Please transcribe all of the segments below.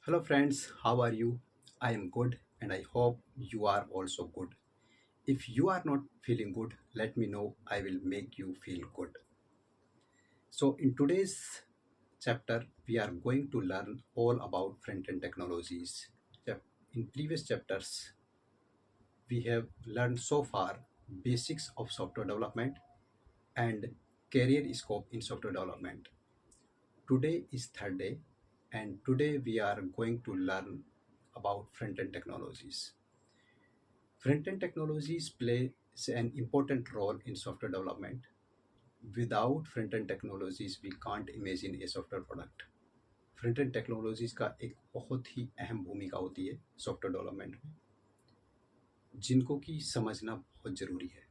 Hello, friends, how are you? I am good and I hope you are also good. If you are not feeling good, let me know. I will make you feel good. So, in today's chapter, we are going to learn all about front end technologies. In previous chapters, we have learned so far basics of software development and career scope in software development. Today is third day, and today we are going to learn about front end technologies. Front-end technologies plays an important role in software development. Without front-end technologies, we can't imagine a software product. Front end technologies का एक बहुत ही अहम भूमिका होती है software development में, जिनको कि समझना बहुत ज़रूरी है.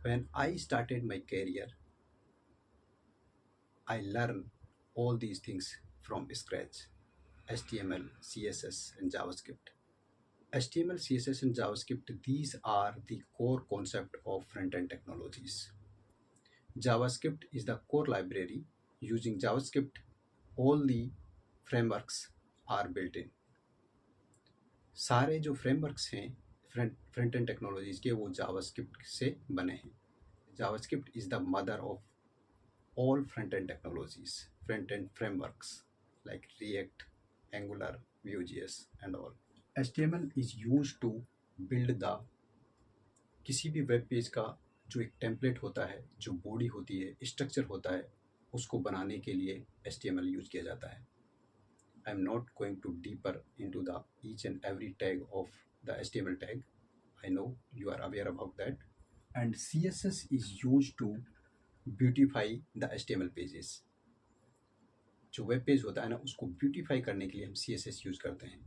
When I started my career, I learned all these things from scratch: HTML, CSS, and JavaScript. HTML, CSS, and JavaScript, these are the core concept of front-end technologies. JavaScript is the core library. Using JavaScript, all the frameworks are built in. सारे जो frameworks हैं front end technologies के, वो JavaScript से बने हैं. JavaScript is the mother of all front end technologies, front end frameworks like React, Angular, Vue.js and all. HTML is used to build the किसी भी वेब पेज का जो एक टेम्पलेट होता है, जो बॉडी होती है, स्ट्रक्चर होता है, उसको बनाने के लिए HTML यूज किया जाता है. I am not going to deeper into the each and every tag of the HTML tag. I know you are aware about that. And CSS is use to beautify the HTML pages. जो web page होता है ना, उसको beautify करने के लिए हम CSS use करते हैं.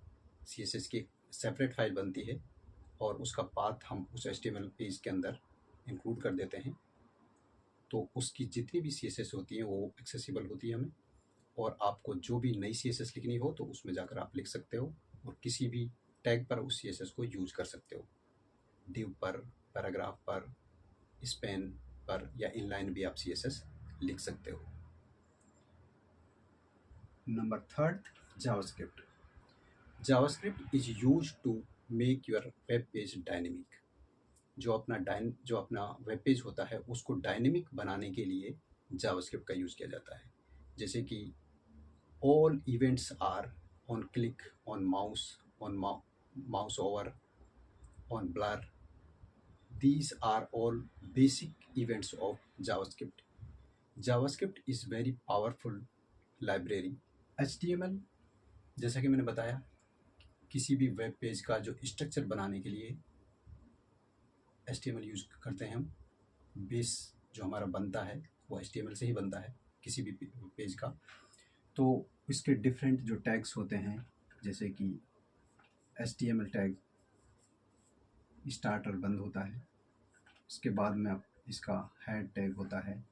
CSS की सेपरेट फाइल बनती है और उसका पाथ हम उस HTML पेज के अंदर इंक्लूड कर देते हैं. तो उसकी जितनी भी CSS होती हैं वो एक्सेसिबल होती है हमें, और आपको जो भी नई CSS लिखनी हो तो उसमें जाकर आप लिख सकते हो, और किसी भी टैग पर उस CSS को यूज कर सकते हो. डिव पर, पैराग्राफ पर, स्पैन पर या इनलाइन भी आप CSS लिख सकते हो. Number third, JavaScript. JavaScript is use to make your web page dynamic. जो अपना वेब पेज होता है उसको डायनेमिक बनाने के लिए जावास्क्रिप्ट का यूज़ किया जाता है. जैसे कि all events are on click, on mouse, on mouse over, on blur. These are all basic events of JavaScript. JavaScript is very powerful library. HTML, जैसा कि मैंने बताया, किसी भी वेब पेज का जो स्ट्रक्चर बनाने के लिए HTML यूज करते हैं हम. बेस जो हमारा बनता है वो HTML से ही बनता है किसी भी पेज का. तो इसके डिफरेंट जो टैग्स होते हैं, जैसे कि HTML टैग स्टार्ट और बंद होता है. इसके बाद में इसका हेड टैग होता है.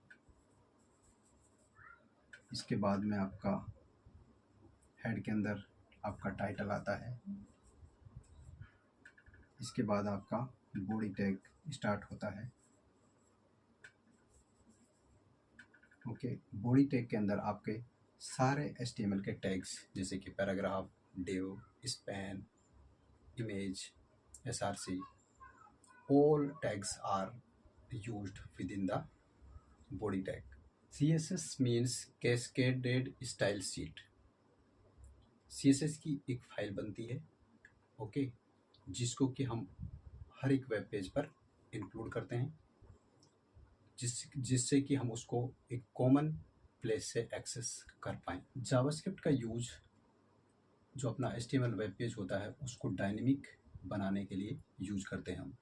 इसके बाद में आपका हेड के अंदर आपका टाइटल आता है. इसके बाद आपका बॉडी टैग स्टार्ट होता है. ओके, बॉडी टैग के अंदर आपके सारे HTML के टैग्स, जैसे कि paragraph, div, span, image, src, all tags are used within the body tag. CSS means cascaded style sheet. CSS की एक फाइल बनती है, ओके, जिसको कि हम हर एक वेब पेज पर इंक्लूड करते हैं, जिससे कि हम उसको एक कॉमन प्लेस से एक्सेस कर पाएँ. जावास्क्रिप्ट का यूज जो अपना HTML वेब पेज होता है उसको डायनेमिक बनाने के लिए यूज करते हैं हम.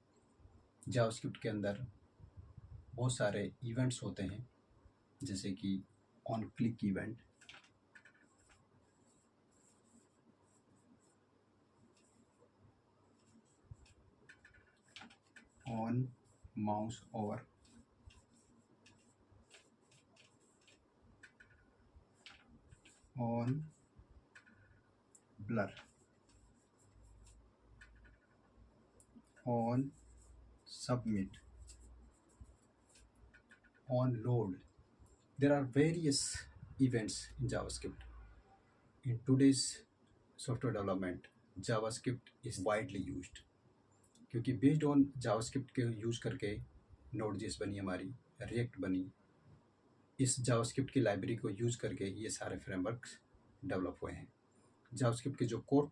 जावास्क्रिप्ट के अंदर बहुत सारे इवेंट्स होते हैं, जैसे कि on click event, on mouse over, on blur, on submit, on load. There are various events in JavaScript. In today's software development, JavaScript is widely used क्योंकि बेस्ड ऑन जावास्क्रिप्ट के यूज करके नोड.जेएस बनी हमारी, react बनी। इस JavaScript की library को use करके ये सारे फ्रेमवर्क्स डेवलप हुए हैं। जावास्क्रिप्ट के जो कोर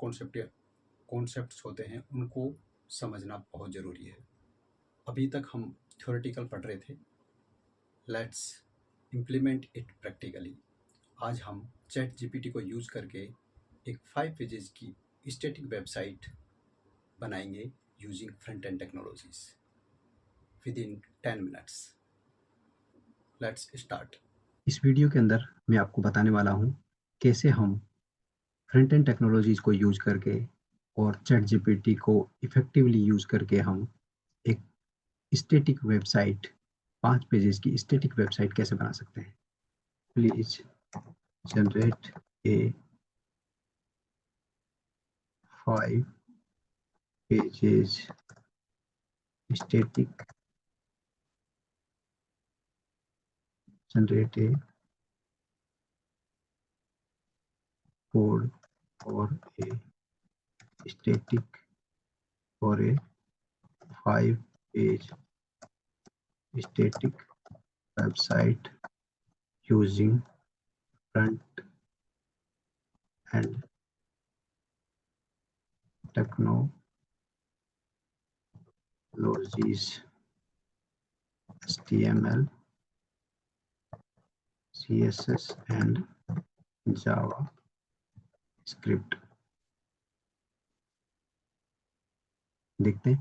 कॉन्सेप्ट्स होते हैं उनको समझना बहुत ज़रूरी है। अभी तक हम थ्योरेटिकल पढ़ रहे थे, लेट्स इम्प्लीमेंट इट प्रैक्टिकली। आज हम चैट जीपीटी को यूज़ करके एक 5 पेजेस की स्टैटिक वेबसाइट बनाएंगे using front end technologies with in 10 minutes. Let's start. इस वीडियो के अंदर मैं आपको बताने वाला हूँ कैसे हम फ्रंट एंड टेक्नोलॉजीज को यूज करके और चैट जीपीटी को इफेक्टिवली यूज करके हम एक स्टैटिक वेबसाइट 5 पेजेस की स्टैटिक वेबसाइट कैसे बना सकते हैं। Please generate a 5 pages static generate a code or a static for a 5-page static website using front end technologies HTML, CSS and JavaScript। देखते हैं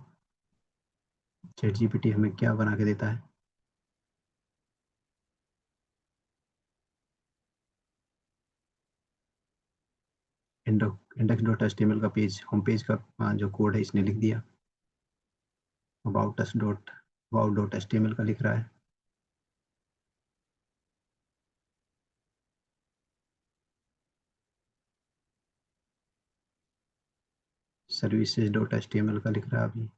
चैट जीपीटी हमें क्या बना के देता है। index.html का पेज, होम पेज का जो कोड है इसने लिख दिया। about.html का लिख रहा है। services.html का लिख रहा है अभी।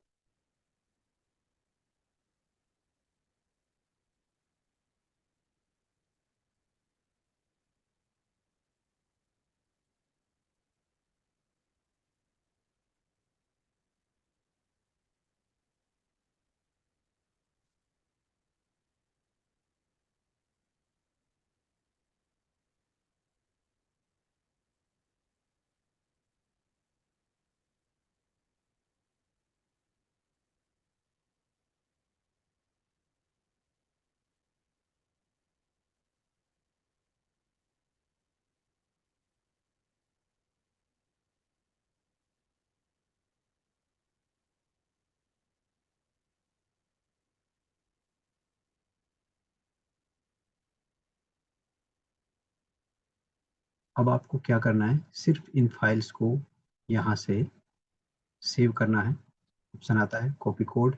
अब आपको क्या करना है, सिर्फ इन फाइल्स को यहाँ से सेव करना है। ऑप्शन आता है copy code,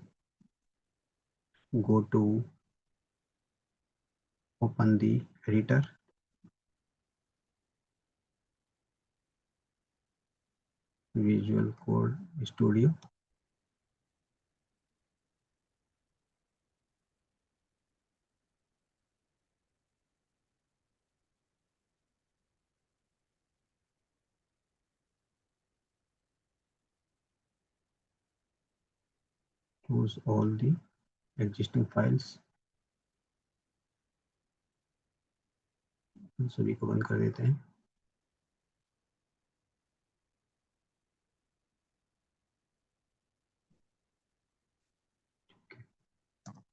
go to open the editor, visual code studio, close all the existing files। सभी को बंद कर देते हैं।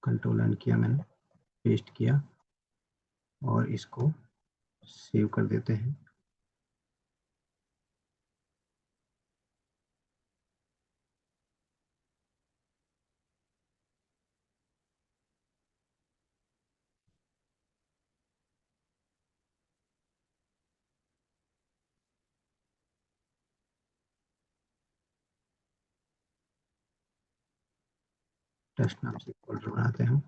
कंट्रोल एन किया मैंने, पेस्ट किया और इसको सेव कर देते हैं। टेस्ट नाम से फोल्डर बनाते हैं,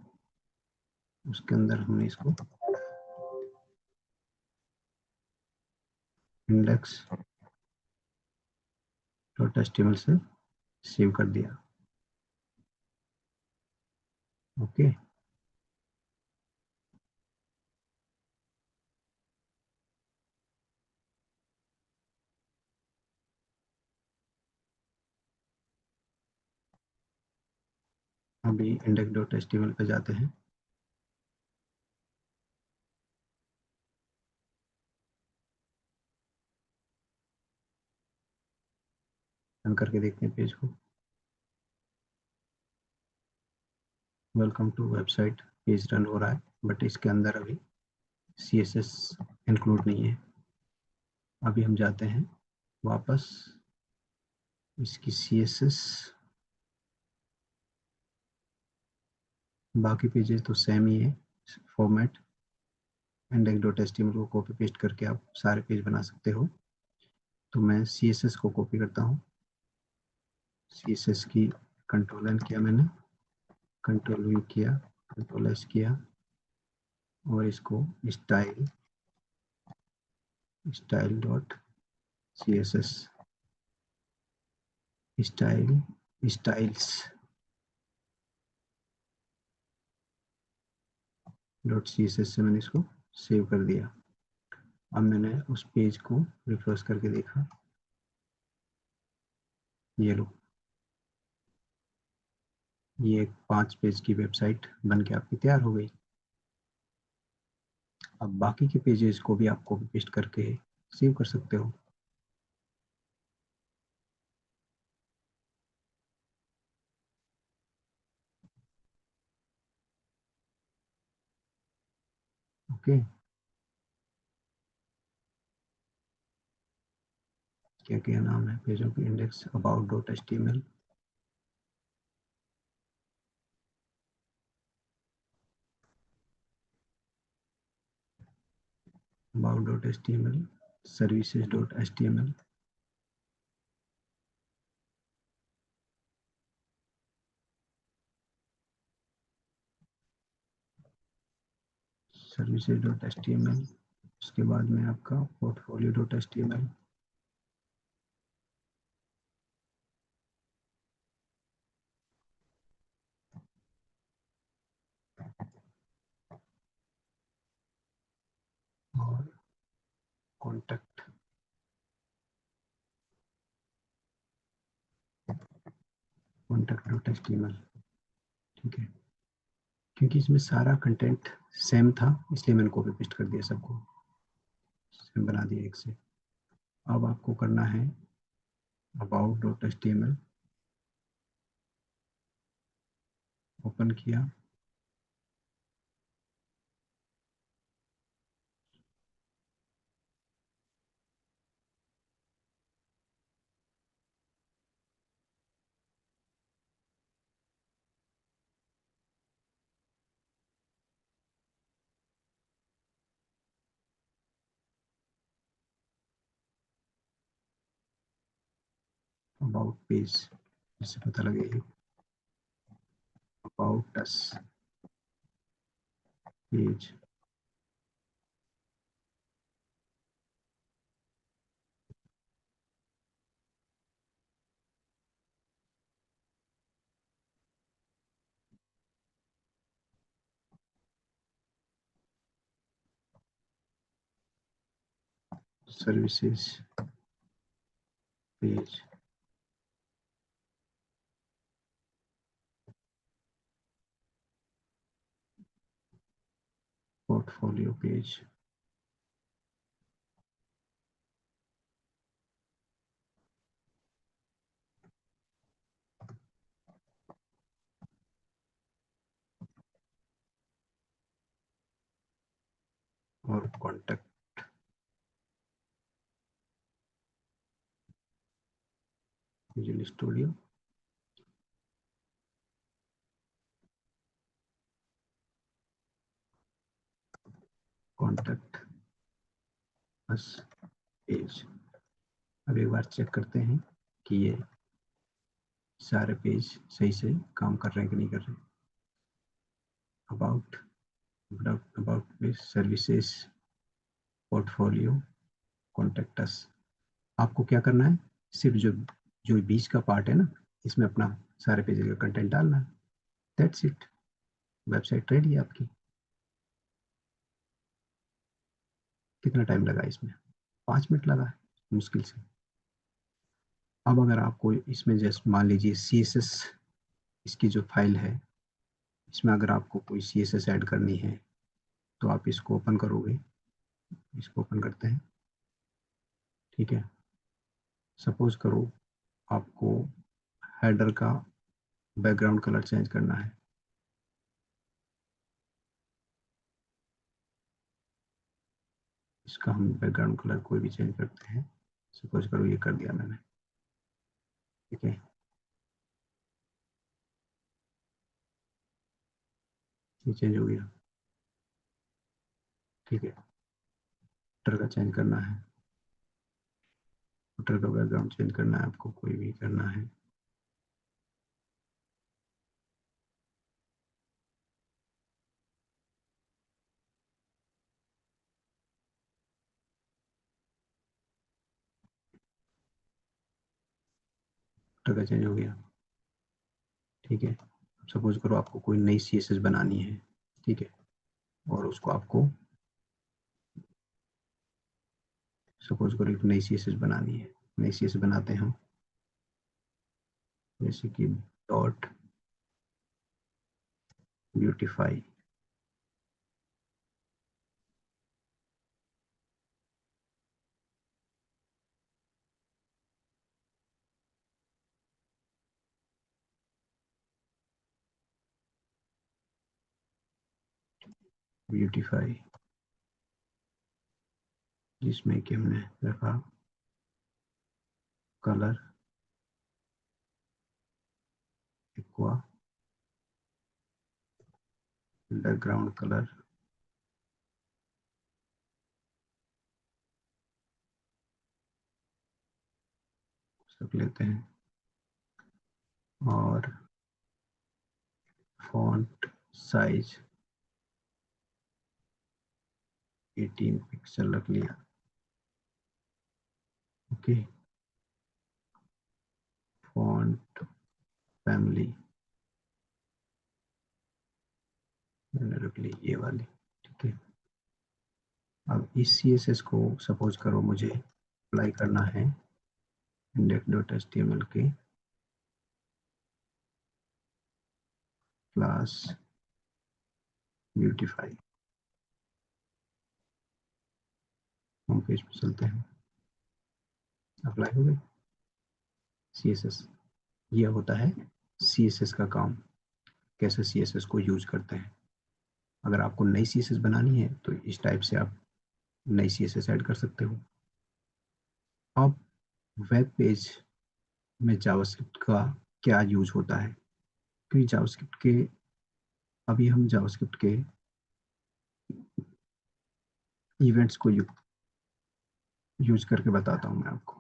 उसके अंदर हमने इसको index.html से सेव कर दिया। ओके, अभी index.html पे जाते हैं। रन करके देखते हैं पेज को। Welcome to website, page run हो रहा है, बट इसके अंदर अभी CSS इंक्लूड नहीं है। अभी हम जाते हैं वापस, इसकी CSS, बाकी पेजेस तो सेम ही है फॉर्मेट। index.html को कॉपी पेस्ट करके आप सारे पेज बना सकते हो। तो मैं CSS को कॉपी करता हूँ। CSS की कंट्रोल एन किया मैंने, कंट्रोल वी किया, कंट्रोल एस किया, और इसको style style dot CSS, style styles dot CSS से मैंने इसको सेव कर दिया। अब मैंने उस पेज को रिफ्रेश करके देखा, ये लो, ये एक 5 पेज की वेबसाइट बन के आपकी तैयार हो गई। अब बाकी के पेजेस को भी आप कॉपी पेस्ट करके सेव कर सकते हो। ओके, क्या क्या नाम है पेजों के? Index, about dot HTML, about dot HTML, services dot HTML, services dot HTML, उसके बाद में आपका पोर्टफोलियो डॉट HTML, और कॉन्टैक्ट कॉन्टैक्ट डॉट HTML। ठीक है, क्योंकि इसमें सारा कंटेंट सेम था इसलिए मैंने कॉपी पेस्ट कर दिया, सबको सेम बना दिया एक से। अब आपको करना है अबाउट डॉट HTML, ओपन किया, अबाउट पेज, इससे पता लगेगा about us page, services page, portfolio page, और contact Visual Studio, contact us page. अब एक बार चेक करते हैं कि ये सारे पेज सही से काम कर रहे हैं कि नहीं कर रहे हैं। About about page, services, portfolio, contact us. आपको क्या करना है, सिर्फ जो जो बीच का पार्ट है ना, इसमें अपना सारे पेज का कंटेंट डालना है। दैट्स इट, वेबसाइट रेडी है आपकी। कितना टाइम लगा इसमें? 5 मिनट लगा है मुश्किल से। अब अगर आपको इसमें जैसे मान लीजिए CSS, इसकी जो फाइल है इसमें अगर आपको कोई CSS ऐड करनी है तो आप इसको ओपन करोगे, इसको ओपन करते हैं, ठीक है। सपोज करो आपको हेडर का बैकग्राउंड कलर चेंज करना है, इसका हम बैकग्राउंड कलर कोई भी चेंज करते हैं। सपोज करो ये कर दिया मैंने, ठीक है। ये चेंज हो गया, ठीक है। फुटर का चेंज करना है, फुटर का बैकग्राउंड चेंज करना है, आपको कोई भी करना है, फुटर का चेंज हो गया, ठीक है। सपोज करो आपको कोई नई CSS बनानी है, ठीक है, और उसको आपको सपोज करो एक नई CSS बनानी है। नई CSS बनाते हैं हम, जैसे कि डॉट ब्यूटीफाई, ब्यूटीफाई, जिसमें कि हमने रखा कलर एक्वा, बैकग्राउंड कलर सब लेते हैं, और फॉन्ट साइज 18 पिक्सल रख लिया, ओके। फॉन्ट फैमिली मैंने रख ली ये वाली, ठीक है। अब इस CSS को सपोज करो मुझे अप्लाई करना है index.html के क्लास ब्यूटीफाई। होम पेज पे चलते हैं, अप्लाई हो गई CSS। ये होता है CSS का काम, कैसे CSS को यूज करते हैं। अगर आपको नई CSS बनानी है तो इस टाइप से आप नई CSS ऐड कर सकते हो। अब वेब पेज में जावास्क्रिप्ट का क्या यूज होता है, क्योंकि जावास्क्रिप्ट के अभी हम जावास्क्रिप्ट के इवेंट्स को यूज करके बताता हूँ मैं आपको।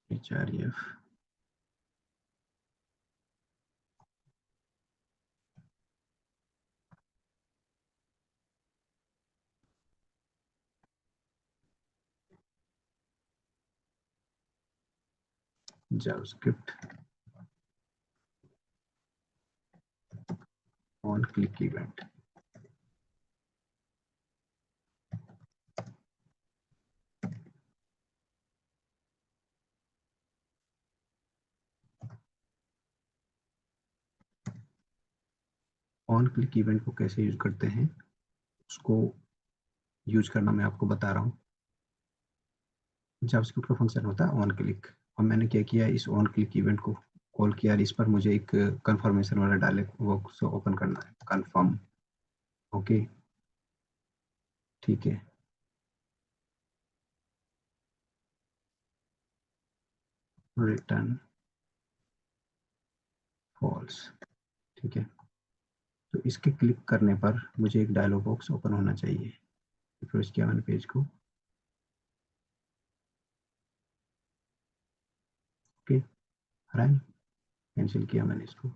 href JavaScript on click event, on click event को कैसे यूज करते हैं उसको यूज करना मैं आपको बता रहा हूँ। जावास्क्रिप्ट का फंक्शन होता है ऑन क्लिक, और मैंने क्या किया, इस ऑन क्लिक इवेंट को कॉल किया, और इस पर मुझे एक कंफर्मेशन वाला डायलॉग बॉक्स ओपन करना है, कंफर्म, ओके, ठीक है। रिटर्न फॉल्स, ठीक है। तो इसके क्लिक करने पर मुझे एक डायलॉग बॉक्स ओपन होना चाहिए। रिफ्रेश किया मैंने पेज को, ओके, रन, कैंसिल किया मैंने इसको।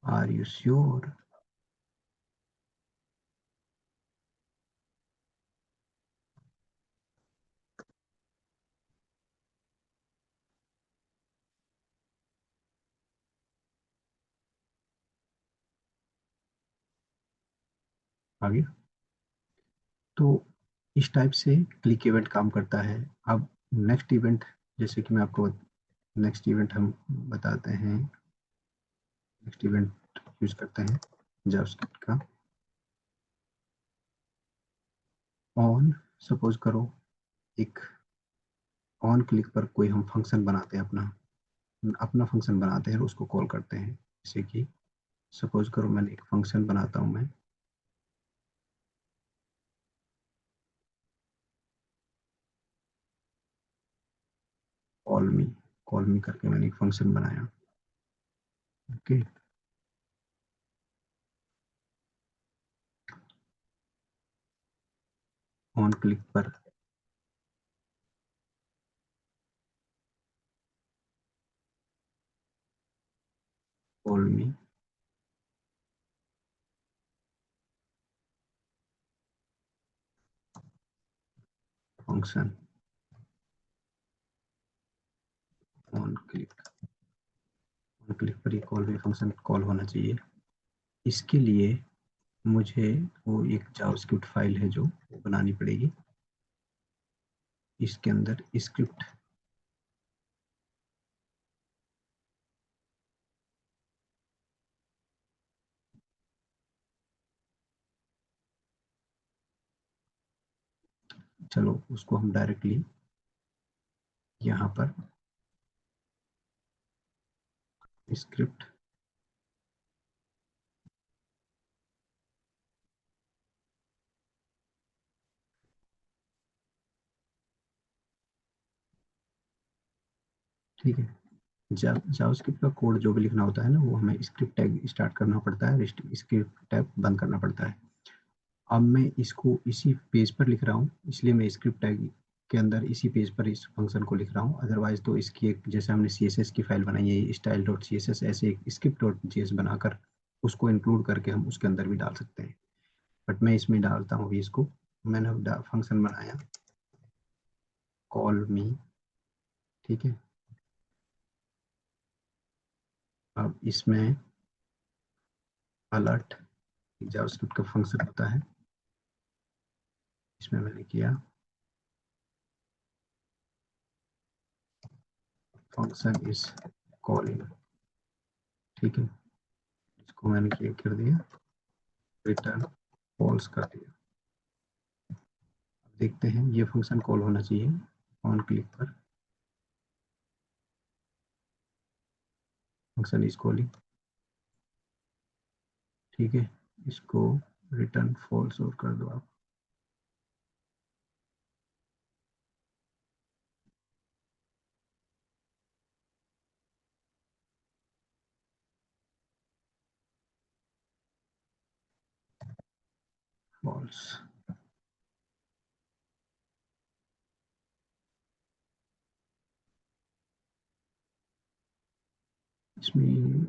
Are you sure? आ गया। तो इस टाइप से क्लिक इवेंट काम करता है। अब नेक्स्ट इवेंट जैसे कि मैं आपको नेक्स्ट इवेंट हम बताते हैं, नेक्स्ट इवेंट यूज करते हैं जावास्क्रिप्ट का। ऑन, सपोज करो एक ऑन क्लिक पर कोई हम फंक्शन बनाते हैं, अपना अपना फंक्शन बनाते हैं और उसको कॉल करते हैं। जैसे कि सपोज करो मैंने एक फंक्शन बनाता हूँ मैं, कॉल मी करके मैंने एक फंक्शन बनाया। ओके, ऑन क्लिक पर call me function, on click, on click पर ये कॉल मी फंक्शन कॉल होना चाहिए। इसके लिए मुझे वो एक जावास्क्रिप्ट फाइल है जो बनानी पड़ेगी। इसके अंदर स्क्रिप्ट, चलो उसको हम डायरेक्टली यहाँ पर स्क्रिप्ट, ठीक है। जावास्क्रिप्ट का कोड जो भी लिखना होता है ना, वो हमें स्क्रिप्ट टैग स्टार्ट करना पड़ता है, स्क्रिप्ट टैग बंद करना पड़ता है। अब मैं इसको इसी पेज पर लिख रहा हूँ, इसलिए मैं स्क्रिप्ट टैग के अंदर इसी पेज पर इस फंक्शन को लिख रहा हूँ। अदरवाइज तो इसकी एक, जैसे हमने CSS की फाइल बनाई है style dot C S S, ऐसे एक स्क्रिप्ट डॉट जी एस बनाकर उसको इंक्लूड करके हम उसके अंदर भी डाल सकते हैं। बट मैं इसमें डालता हूँ अभी इसको। मैंने फंक्शन बनाया कॉल मी, ठीक है। अब इसमें अलर्ट जावास्क्रिप्ट का फंक्शन होता है, इसमें मैंने किया फंक्शन इज कॉलिंग, ठीक है। इसको मैंने क्या कर दिया, रिटर्न फॉल्स कर दिया। देखते हैं ये फंक्शन कॉल होना चाहिए ऑन क्लिक पर, फंक्शन इज कॉलिंग, ठीक है। इसको रिटर्न फॉल्स और कर दो आप। फॉल्स, इसमें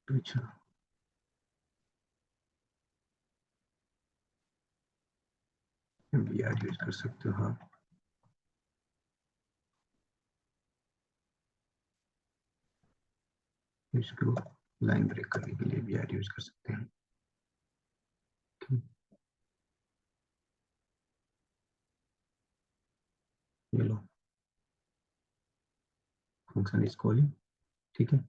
अच्छा बी आर यूज कर सकते हो आप, इसको लाइन ब्रेक करने के लिए बी आर यूज कर सकते हैं। ये लो, फंक्शन इज कॉलिंग, ठीक है।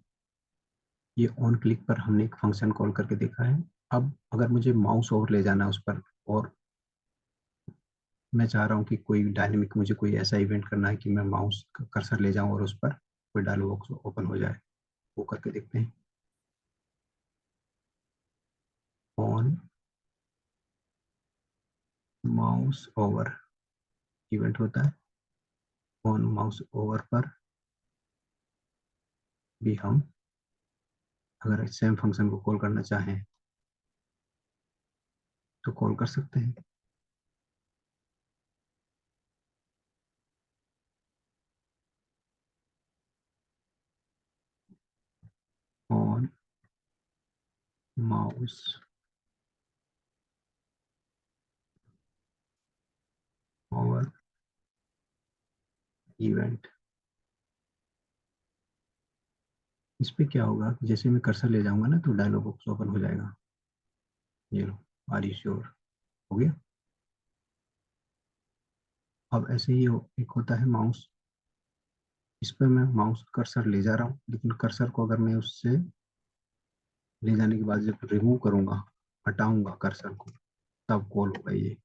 ये ऑन क्लिक पर हमने एक फंक्शन कॉल करके देखा है। अब अगर मुझे माउस ओवर ले जाना है उस पर, और मैं चाह रहा हूँ कि कोई डायनेमिक, मुझे कोई ऐसा इवेंट करना है कि मैं माउस कर्सर ले जाऊं और उस पर कोई डायलॉग बॉक्स ओपन हो जाए, वो करके देखते हैं। ऑन माउस ओवर इवेंट होता है, ऑन माउस ओवर पर भी हम अगर सेम फंक्शन को कॉल करना चाहें तो कॉल कर सकते हैं। ऑन माउस ओवर इवेंट, इस पे क्या होगा, जैसे मैं कर्सर ले जाऊंगा ना तो डायलॉग बॉक्स ओपन हो जाएगा। ये लो, आर यू श्योर, हो गया। अब ऐसे ही एक होता है माउस इस पर मैं माउस कर्सर ले जा रहा हूँ, लेकिन कर्सर को अगर मैं उससे ले जाने के बाद जब रिमूव करूंगा, हटाऊंगा कर्सर को, तब कॉल होगा ये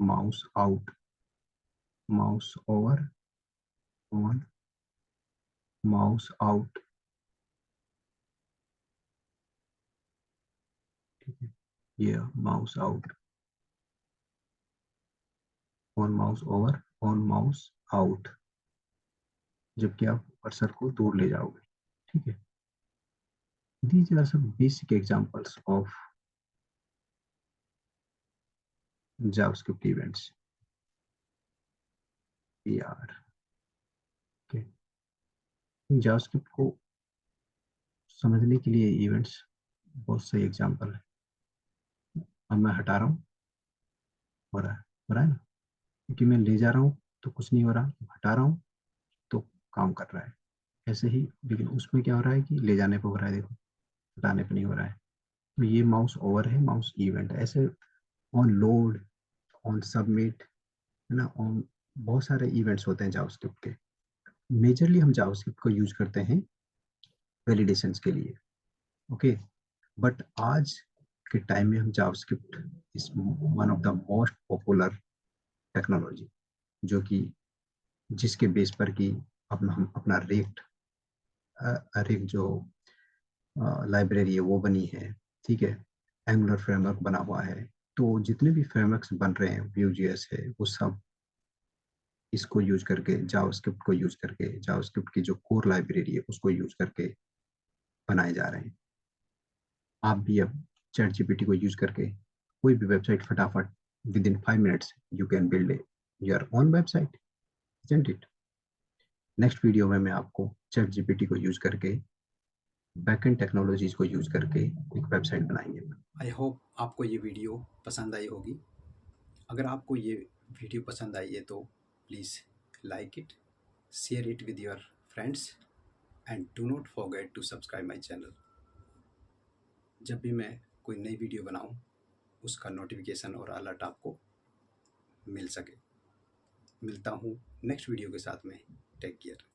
mouse out, mouse over, on, mouse out. ठीक है, ये mouse out, on mouse over, on mouse out, जबकि आप कर्सर को दूर ले जाओगे। ठीक है, these are some basic examples of JavaScript events. PR. Okay. JavaScript को समझने के लिए इवेंट्स बहुत सही एग्जांपल है। अब मैं हटा रहा हूँ, हो रहा है ना, क्योंकि मैं ले जा रहा हूँ तो कुछ नहीं हो रहा, हटा रहा हूँ तो काम कर रहा है। ऐसे ही लेकिन उसमें क्या हो रहा है कि ले जाने पे हो रहा है, देखो हटाने पे नहीं हो रहा है। तो ये माउस ओवर है, माउस इवेंट है। ऐसे ऑन लोड, ऑन सबमिट, है ना, ऑन बहुत सारे इवेंट्स होते हैं जावास्क्रिप्ट के। मेजरली हम जावास्क्रिप्ट को यूज करते हैं वैलिडेशंस के लिए। ओके, बट आज के टाइम में हम JavaScript is one of the most popular technology, जो कि जिसके बेस पर कि अपना हम अपना रेक्ट जो लाइब्रेरी है वो बनी है। ठीक है, एंगुलर फ्रेमवर्क बना हुआ है। तो जितने भी फ्रेमवर्क्स बन रहे हैं, Vue.js है, वो सब इसको यूज करके, जावास्क्रिप्ट को यूज करके, जावास्क्रिप्ट की जो कोर लाइब्रेरी है उसको यूज करके बनाए जा रहे हैं। आप भी अब चैट जीपीटी को यूज करके कोई भी वेबसाइट फटाफट with in 5 minutes you can build your own website, isn't it. Next video में मैं आपको चैट जीपीटी को यूज करके, बैकएंड टेक्नोलॉजीज को यूज करके एक वेबसाइट बनाएंगे। आई होप आपको ये वीडियो पसंद आई होगी। अगर आपको ये वीडियो पसंद आई है तो please like it, share it with your friends and do not forget to subscribe my channel. जब भी मैं कोई नई वीडियो बनाऊं उसका नोटिफिकेशन और अलर्ट आपको मिल सके। मिलता हूँ नेक्स्ट वीडियो के साथ में। Take care.